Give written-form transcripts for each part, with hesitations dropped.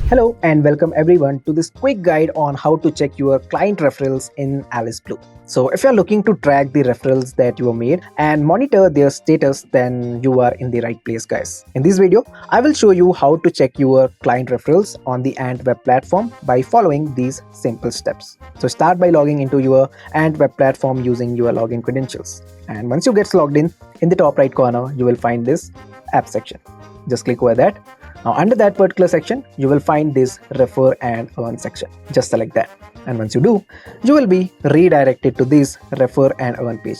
Hello and welcome everyone to this quick guide on how to check your client referrals in Alice Blue. So if you're looking to track the referrals that you have made and monitor their status, then you are in the right place, guys. In this video, I will show you how to check your client referrals on the Ant web platform by following these simple steps. So start by logging into your Ant web platform using your login credentials. And once you get logged in the top right corner, you will find this app section. Just click over that. Now under that particular section, you will find this refer and earn section. Just select that. And once you do, you will be redirected to this refer and earn page,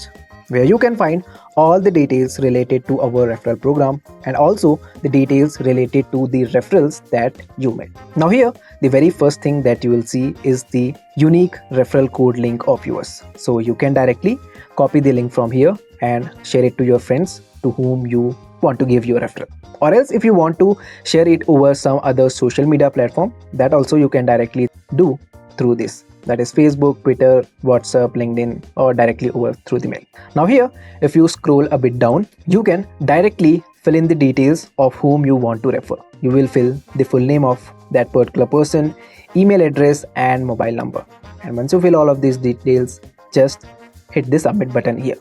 where you can find all the details related to our referral program and also the details related to the referrals that you made. Now here, the very first thing that you will see is the unique referral code link of yours. So you can directly copy the link from here and share it to your friends to whom you want to give your referral. Or else if you want to share it over some other social media platform, that also you can directly do through this. That is Facebook, Twitter, WhatsApp, LinkedIn, or directly over through the mail. Now here, if you scroll a bit down, you can directly fill in the details of whom you want to refer. You will fill the full name of that particular person, email address, and mobile number. And once you fill all of these details, just hit the submit button here.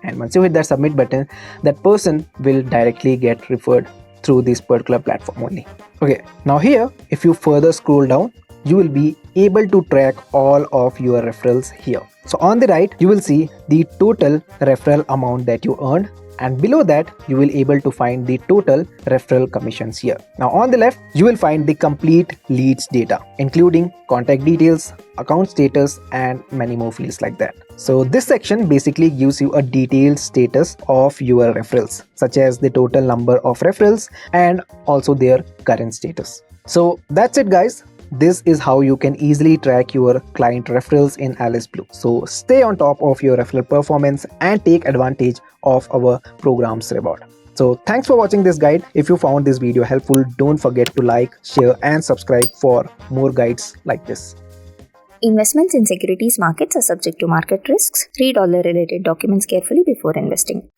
And once you hit that submit button, that person will directly get referred through this particular platform only. Okay, now here, if you further scroll down, you will be able to track all of your referrals here. So on the right, you will see the total referral amount that you earned, and below that you will able to find the total referral commissions here. Now on the left, you will find the complete leads data, including contact details, account status, and many more fields like that. So this section basically gives you a detailed status of your referrals, such as the total number of referrals and also their current status. So that's it, guys. This is how you can easily track your client referrals in Alice Blue. So stay on top of your referral performance and take advantage of our program's reward. So thanks for watching this guide. If you found this video helpful, don't forget to like, share, and subscribe for more guides like this. Investments in securities markets are subject to market risks. Read all the related documents carefully before investing.